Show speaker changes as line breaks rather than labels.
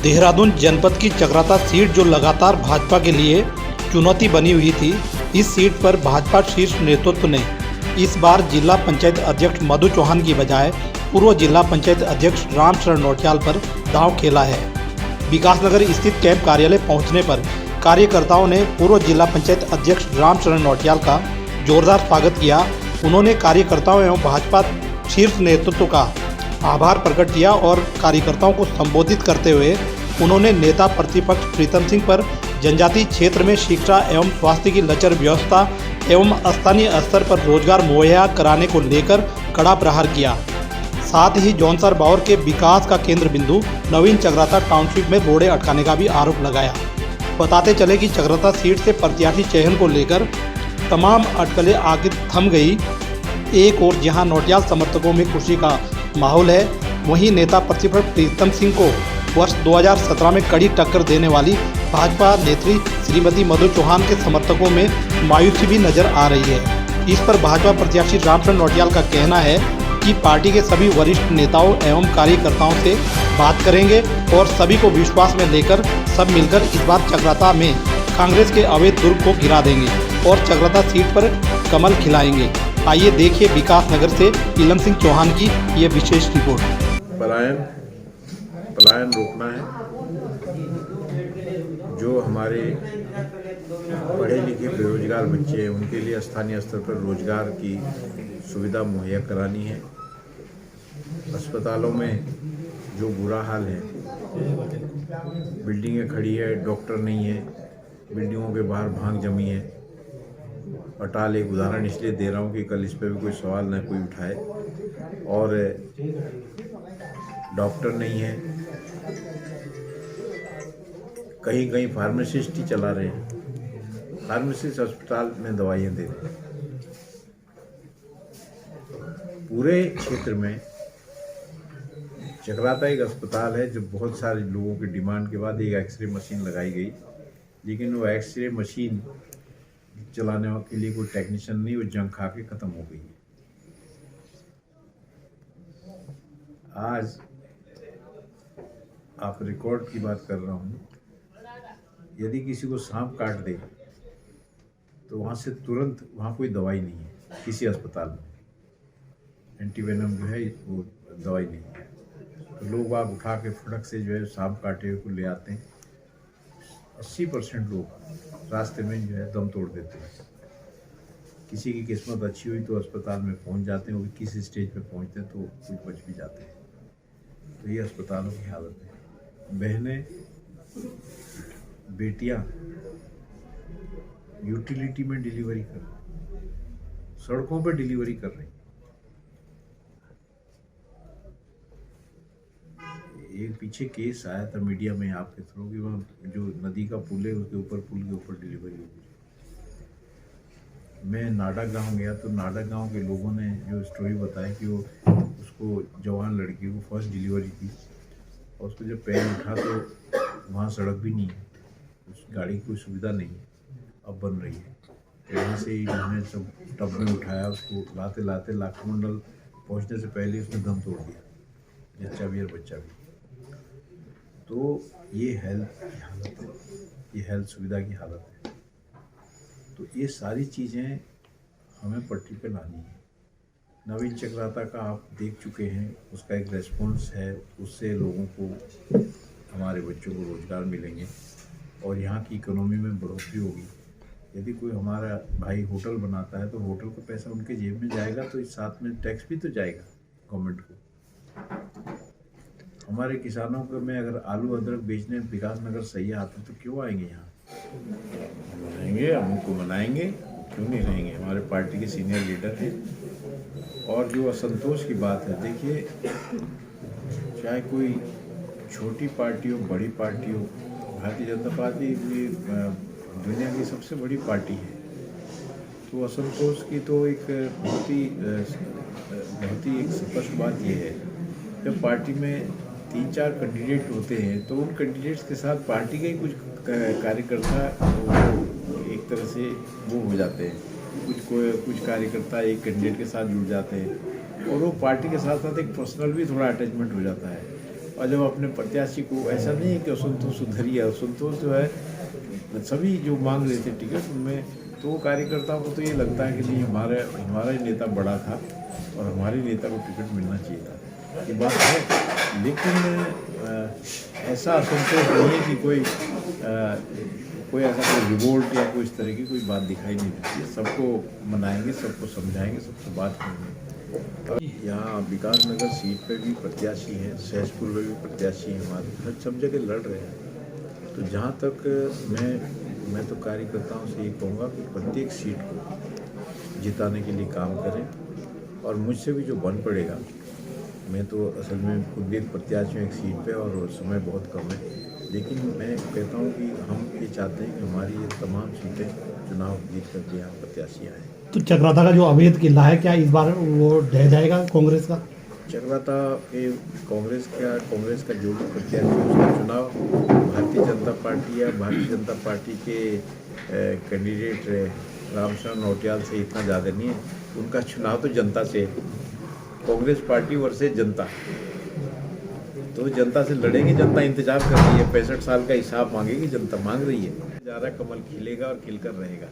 देहरादून जनपद की चकराता सीट जो लगातार भाजपा के लिए चुनौती बनी हुई थी, इस सीट पर भाजपा शीर्ष नेतृत्व ने इस बार जिला पंचायत अध्यक्ष मधु चौहान की बजाय पूर्व जिला पंचायत अध्यक्ष रामचरण नौटियाल पर दांव खेला है। विकासनगर स्थित कैंप कार्यालय पहुंचने पर कार्यकर्ताओं ने पूर्व जिला पंचायत अध्यक्ष रामचरण नौटियाल का जोरदार स्वागत किया। उन्होंने कार्यकर्ताओं एवं भाजपा शीर्ष नेतृत्व का आभार प्रकट किया और कार्यकर्ताओं को संबोधित करते हुए उन्होंने नेता प्रतिपक्ष प्रीतम सिंह पर जनजातीय क्षेत्र में शिक्षा एवं स्वास्थ्य की लचर व्यवस्था एवं स्थानीय स्तर पर रोजगार मुहैया कराने को लेकर कड़ा प्रहार किया। साथ ही जौनसर बावर के विकास का केंद्र बिंदु नवीन चकराता टाउनशिप में रोड़े अटकाने का भी आरोप लगाया। बताते चले कि चकराता सीट से प्रत्याशी चयन को लेकर तमाम अटकलें आगे थम गई। एक और जहां नौटियाल समर्थकों में खुशी का माहौल है, वहीं नेता प्रतिपक्ष प्रीतम सिंह को वर्ष 2017 में कड़ी टक्कर देने वाली भाजपा नेत्री श्रीमती मधु चौहान के समर्थकों में मायूसी भी नजर आ रही है। इस पर भाजपा प्रत्याशी रामचरण नौटियाल का कहना है कि पार्टी के सभी वरिष्ठ नेताओं एवं कार्यकर्ताओं से बात करेंगे और सभी को विश्वास में लेकर सब मिलकर इस बार चकराता में कांग्रेस के अवैध दुर्ग को गिरा देंगे और चकराता सीट पर कमल खिलाएंगे। आइए देखिए विकासनगर से प्रीतम सिंह चौहान की ये विशेष रिपोर्ट।
पलायन रोकना है। जो हमारे पढ़े लिखे बेरोजगार बच्चे हैं उनके लिए स्थानीय स्तर पर रोजगार की सुविधा मुहैया करानी है। अस्पतालों में जो बुरा हाल है, बिल्डिंगें खड़ी है, डॉक्टर नहीं है, बिल्डिंगों के बाहर भांग जमी है। अटाल एक उदाहरण इसलिए दे रहा हूँ कि कल इस पर भी कोई सवाल न कोई उठाए। और डॉक्टर नहीं है, कहीं कहीं फार्मासिस्ट ही चला रहे हैं, फार्मासिस्ट अस्पताल में दवाइयाँ दे रहे हैं। पूरे क्षेत्र में चकराता एक अस्पताल है जो बहुत सारे लोगों की डिमांड के बाद एक एक्सरे मशीन लगाई गई, लेकिन वो एक्सरे मशीन चलाने के लिए कोई टेक्नीशियन नहीं, वो जंग खा के ख़त्म हो गई है। आज आप रिकॉर्ड की बात कर रहा हूँ, यदि किसी को सांप काट दे तो वहाँ से तुरंत वहाँ कोई दवाई नहीं है, किसी अस्पताल में एंटीवेनम जो है वो दवाई नहीं है, तो लोग आप उठा के फटक से जो है सांप काटे हुए को ले आते हैं। 80% लोग रास्ते में जो है दम तोड़ देते हैं। किसी की किस्मत अच्छी हुई तो अस्पताल में पहुंच जाते हैं, वो किस स्टेज पे पहुंचते हैं तो कुछ बच भी जाते हैं। तो ये अस्पतालों की हालत है। बहनें बेटियां यूटिलिटी में डिलीवरी कर रही, सड़कों पर डिलीवरी कर रही। एक पीछे केस आया था मीडिया में आपके थ्रू कि वहाँ जो नदी का पुल है उसके ऊपर, पुल के ऊपर डिलीवरी हुई। मैं नाडा गांव गया तो नाडा गांव के लोगों ने जो स्टोरी बताई कि वो उसको जवान लड़की को फर्स्ट डिलीवरी की और उसको जब पैर उठा तो वहाँ सड़क भी नहीं है, उस गाड़ी की कोई सुविधा नहीं है, अब बन रही है। तो वहाँ से उन्होंने सब टब में उठाया, उसको लाते लाते लाखमंडल पहुँचने से पहले उसने दम तोड़ दिया, जच्चा भी और बच्चा भी। तो ये हेल्थ की हालत है, ये हेल्थ सुविधा की हालत है। तो ये सारी चीज़ें हमें पटरी पे लानी है। नवीन चकराता का आप देख चुके हैं, उसका एक रेस्पॉन्स है, उससे लोगों को, हमारे बच्चों को रोज़गार मिलेंगे और यहाँ की इकोनॉमी में बढ़ोतरी होगी। यदि कोई हमारा भाई होटल बनाता है तो होटल का पैसा उनके जेब में जाएगा, तो इस साथ में टैक्स भी तो जाएगा गवर्नमेंट को। हमारे किसानों को में अगर आलू अदरक बेचने विकासनगर सही आते तो क्यों आएंगे यहाँ? आएंगे, हम उनको मनाएंगे, क्यों नहीं रहेंगे? हमारे पार्टी के सीनियर लीडर हैं। और जो असंतोष की बात है, देखिए, चाहे कोई छोटी पार्टी हो, बड़ी पार्टी हो, भारतीय जनता पार्टी दुनिया की सबसे बड़ी पार्टी है। तो असंतोष की तो एक बहुत ही एक स्पष्ट बात यह है, जब पार्टी में 3-4 कैंडिडेट होते हैं तो उन कैंडिडेट्स के साथ पार्टी के ही कुछ कार्यकर्ता एक तरह से वो हो जाते हैं, कुछ कार्यकर्ता एक कैंडिडेट के साथ जुड़ जाते हैं और वो पार्टी के साथ साथ एक पर्सनल भी थोड़ा अटैचमेंट हो जाता है। और जब अपने प्रत्याशी को, ऐसा नहीं है कि असंतोष उधर ही है, असंतोष जो है सभी जो मांग रहे थे टिकट उनमें, तो वो कार्यकर्ताओं को तो ये लगता है कि नहीं हमारा ही नेता बड़ा था और हमारे नेता को टिकट मिलना चाहिए था, ये बात है। लेकिन ऐसा असंतोष नहीं है कि कोई ऐसा कोई रिवोल्ट या कोई इस तरह की कोई बात दिखाई नहीं देती है। सबको मनाएंगे, सबको समझाएंगे, सबसे बात करेंगे। यहाँ विकास नगर सीट पे भी प्रत्याशी हैं, सहसपुर में भी प्रत्याशी हैं, हमारे हर सब जगह लड़ रहे हैं। तो जहाँ तक मैं तो कार्यकर्ताओं से ये कहूँगा कि प्रत्येक सीट को जिताने के लिए काम करें और मुझसे भी जो बन पड़ेगा, मैं तो असल में खुद भी एक प्रत्याशी हूँ एक सीट पे और समय बहुत कम है, लेकिन मैं कहता हूँ कि हम ये चाहते हैं कि हमारी ये तमाम सीटें चुनाव जीत करके यहाँ प्रत्याशी आए।
तो चक्राता का जो अवैध किला है, क्या इस बार वो ढह जाएगा कांग्रेस का?
चक्राता के कांग्रेस का जो भी प्रत्याशी है उसका चुनाव भारतीय जनता पार्टी या भारतीय जनता पार्टी के कैंडिडेट रामशरण नौटियाल से इतना ज़्यादा नहीं है। उनका चुनाव तो जनता से, कांग्रेस पार्टी वर्सेस जनता, तो जनता से लड़ेंगे। जनता इंतजार कर रही है, 65 साल का हिसाब मांगेगी जनता, मांग रही है। ज़्यादा कमल खिलेगा और खिलकर रहेगा।